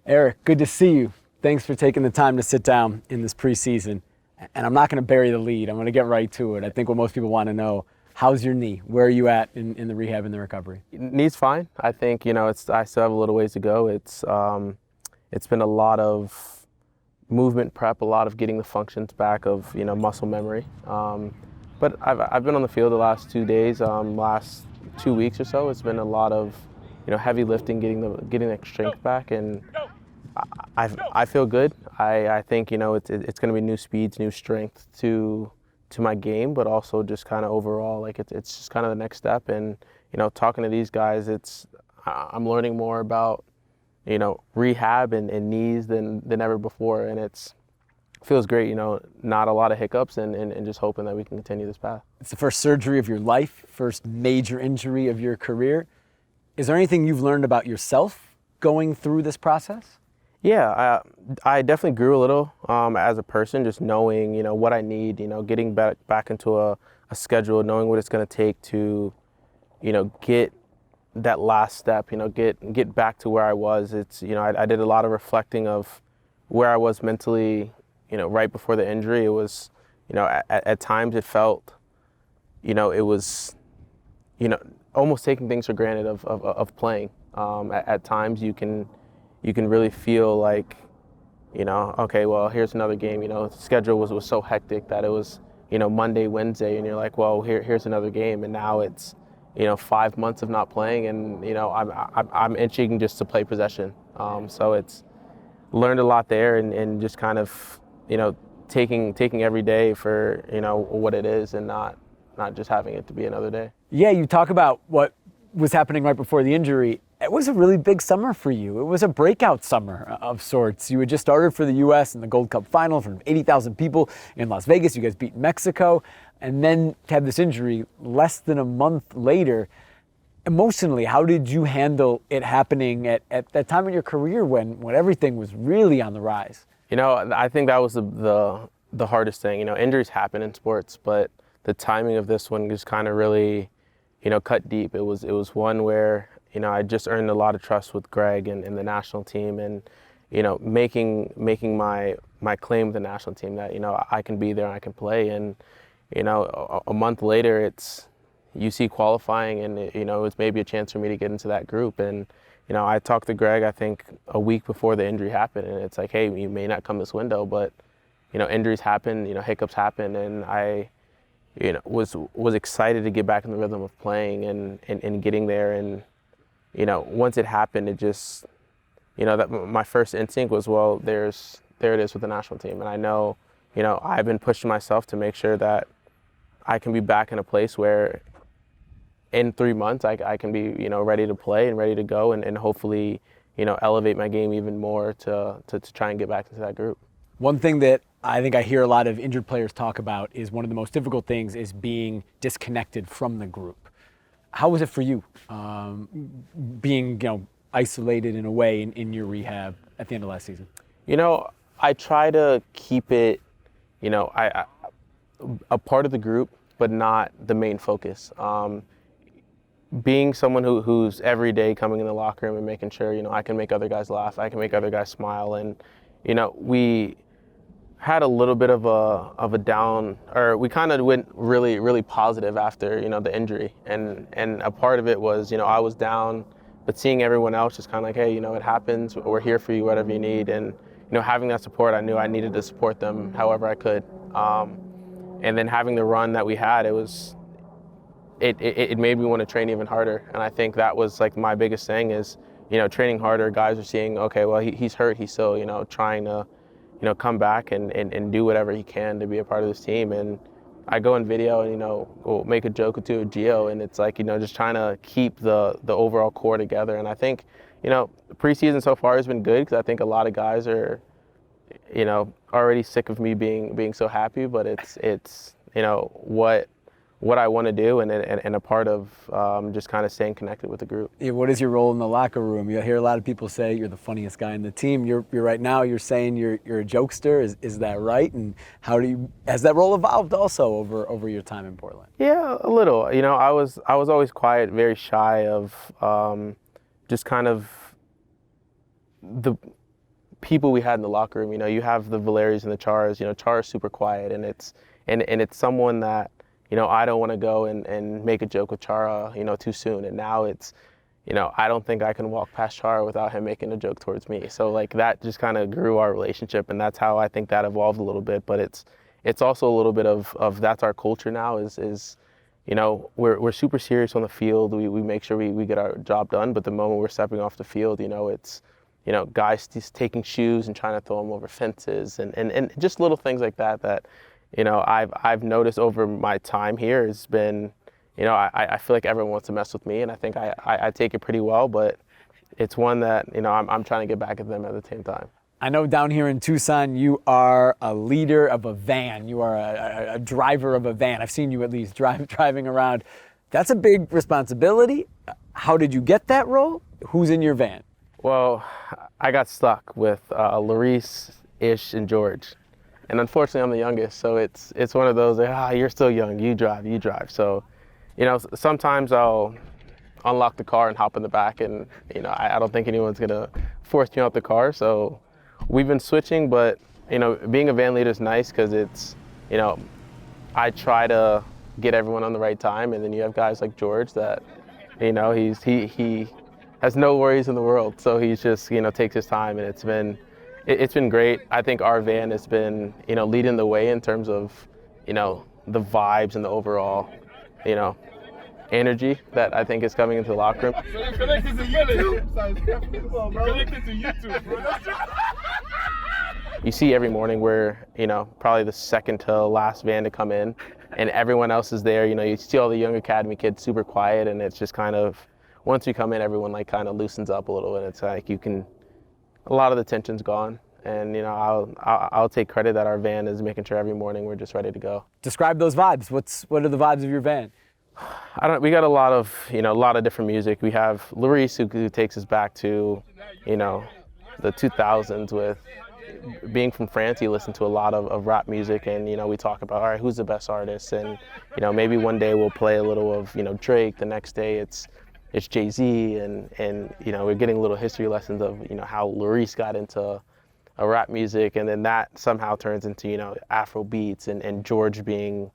Eryk, good to see you. Thanks for taking the time to sit down in this preseason. And I'm not going to bury the lead. I'm going to get right to it. I think what most people want to know, how's your knee? Where are you at in the rehab and the recovery? Knee's fine. I think, I still have a little ways to go. It's been a lot of movement prep, a lot of getting the functions back of, muscle memory. But I've been on the field the last 2 days, last 2 weeks or so. It's been a lot of, heavy lifting, getting the strength back, and I feel good. I think it's going to be new speeds, new strength to my game, but also just kind of overall, like it's just kind of the next step. And talking to these guys, I'm learning more about rehab and knees than ever before, and it feels great. Not a lot of hiccups, and just hoping that we can continue this path. It's the first surgery of your life, first major injury of your career. Is there anything you've learned about yourself going through this process? Yeah, I definitely grew a little as a person, just knowing, what I need, getting back into a schedule, knowing what it's going to take to, get that last step, get back to where I was. I did a lot of reflecting of where I was mentally, right before the injury. It was, at times it felt, it was, almost taking things for granted of playing. At times you can really feel like, okay, well, here's another game. The schedule was so hectic that it was, Monday, Wednesday, and you're like, well, here's another game, and now it's, 5 months of not playing, and I'm itching just to play possession. So it's learned a lot there, and just kind of, taking every day for what it is, and not just having it to be another day. Yeah, you talk about what was happening right before the injury. It was a really big summer for you. It was a breakout summer of sorts. You had just started for the U.S. in the Gold Cup final from 80,000 people in Las Vegas. You guys beat Mexico, and then had this injury less than a month later. Emotionally, how did you handle it happening at that time in your career when everything was really on the rise? I think that was the hardest thing. Injuries happen in sports, but the timing of this one just kind of really, cut deep. It was one where, I just earned a lot of trust with Greg and the national team, and, making my claim with the national team that, I can be there and I can play. And, a month later, it's UC qualifying, and, it's maybe a chance for me to get into that group. And, I talked to Greg, I think, a week before the injury happened, and it's like, hey, you may not come this window, but, injuries happen, hiccups happen, and I, was excited to get back in the rhythm of playing and getting there. And, once it happened, it just, that my first instinct was, well, there it is with the national team. And I know, I've been pushing myself to make sure that I can be back in a place where in 3 months I can be, ready to play and ready to go, and hopefully, elevate my game even more to try and get back into that group. One thing that I think I hear a lot of injured players talk about is one of the most difficult things is being disconnected from the group. How was it for you, being isolated in a way in your rehab at the end of last season? I try to keep it, a part of the group, but not the main focus. Being someone who's every day coming in the locker room and making sure, I can make other guys laugh, I can make other guys smile. And, we had a little bit of a down, or we kind of went really, really positive after, the injury. And a part of it was, I was down, but seeing everyone else just kind of like, hey, it happens, we're here for you, whatever you need. And, having that support, I knew I needed to support them however I could. And then having the run that we had, it made me want to train even harder. And I think that was like my biggest thing is, training harder. Guys are seeing, okay, well, he's hurt. He's still, trying to, come back and do whatever he can to be a part of this team. And I go in video and, we'll make a joke or two with Gio, and it's like, just trying to keep the overall core together. And I think, preseason so far has been good, because I think a lot of guys are, already sick of me being so happy, but it's what I want to do, and a part of just kind of staying connected with the group. Yeah, what is your role in the locker room? You hear a lot of people say you're the funniest guy in the team. You're right now, you're saying you're a jokester. Is that right? And has that role evolved also over your time in Portland? Yeah, a little. I was always quiet, very shy of just kind of people we had in the locker room. You have the Valeries and the Chars. Char is super quiet, and it's someone that, I don't want to go and make a joke with Chara, too soon. And now it's, I don't think I can walk past Chara without him making a joke towards me. So like that just kind of grew our relationship, and that's how I think that evolved a little bit. But it's also a little bit of that's our culture now is we're super serious on the field. We make sure we get our job done. But the moment we're stepping off the field, it's, guys just taking shoes and trying to throw them over fences and just little things like that I've noticed over my time here has been, I feel like everyone wants to mess with me, and I think I take it pretty well, but it's one that, I'm trying to get back at them at the same time. I know down here in Tucson, you are a leader of a van. You are a driver of a van. I've seen you at least driving around. That's a big responsibility. How did you get that role? Who's in your van? Well, I got stuck with Larice, Ish, and George. And unfortunately, I'm the youngest, so it's one of those, like, you're still young, you drive. So, sometimes I'll unlock the car and hop in the back, and, I don't think anyone's going to force me out the car. So we've been switching, but, being a van leader is nice because it's, I try to get everyone on the right time, and then you have guys like George that, he has no worries in the world. So he's just, takes his time, and it's been great. I think our van has been, leading the way in terms of, the vibes and the overall, energy that I think is coming into the locker room. Connected to YouTube, bro. You see every morning we're, probably the second to last van to come in, and everyone else is there. You see all the young academy kids super quiet, and it's just kind of, once we come in, everyone like kind of loosens up a little bit. It's like a lot of the tension's gone, and I'll take credit that our van is making sure every morning we're just ready to go. Describe those vibes. What are the vibes of your van? We got a lot of different music. We have Larice who takes us back to, the 2000s with being from France. He listened to a lot of rap music, and we talk about, all right, who's the best artist, and maybe one day we'll play a little of Drake. The next day it's Jay-Z, and we're getting little history lessons of how Larice got into rap music, and then that somehow turns into Afro beats, and George being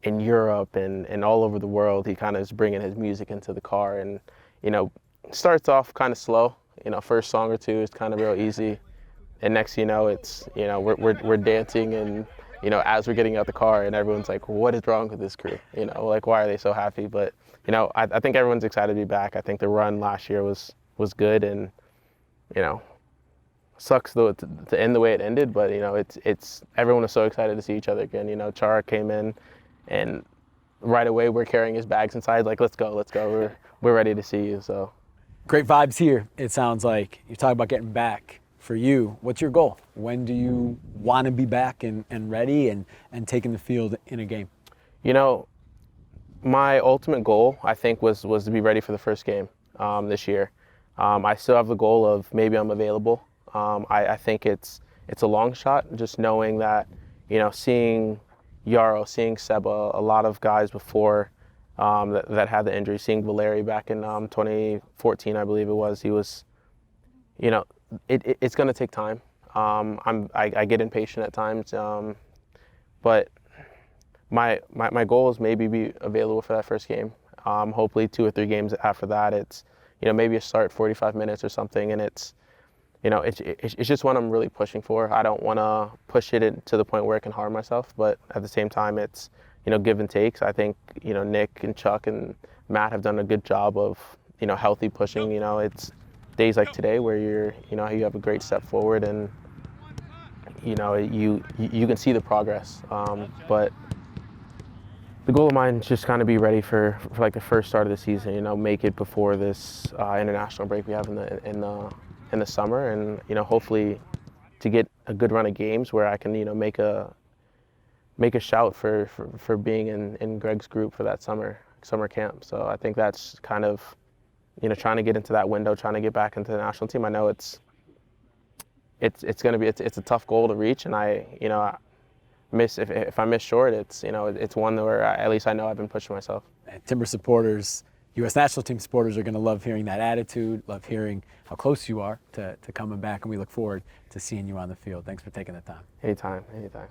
in Europe and all over the world, he kind of is bringing his music into the car, and starts off kind of slow. First song or two is kind of real easy, and next it's we're dancing, and as we're getting out the car, and everyone's like, what is wrong with this crew? Like, why are they so happy? But I think everyone's excited to be back. I think the run last year was good, and sucks though to end the way it ended, but it's everyone was so excited to see each other again. Chara came in, and right away we're carrying his bags inside, like, let's go, we're ready to see you. So great vibes here. It sounds like you talk about getting back. For you, what's your goal? When do you want to be back and ready and taking the field in a game? My ultimate goal, I think, was to be ready for the first game this year. I still have the goal of maybe I'm available. I think it's a long shot, just knowing that, seeing Yarrow, seeing Seba, a lot of guys before that had the injury, seeing Valeri back in 2014, I believe it was, he was, it's going to take time. I get impatient at times, but my goal is maybe be available for that first game. Hopefully 2 or 3 games after that, it's maybe a start 45 minutes or something, and it's just what I'm really pushing for. I don't want to push it to the point where I can harm myself, but at the same time, it's give and takes. I think Nick and Chuck and Matt have done a good job of healthy pushing. It's days like today where you have a great step forward, and you can see the progress. But the goal of mine is just kind of be ready for like the first start of the season. Make it before this international break we have in the summer, and hopefully to get a good run of games where I can make a shout for being in Greg's group for that summer camp. So I think that's kind of trying to get into that window, trying to get back into the national team. I know it's going to be a tough goal to reach, and if I miss short, it's one where at least I know I've been pushing myself. Timber supporters U.S. national team supporters are going to love hearing that attitude, love hearing how close you are to coming back, and we look forward to seeing you on the field. Thanks for taking the time. Anytime, anytime.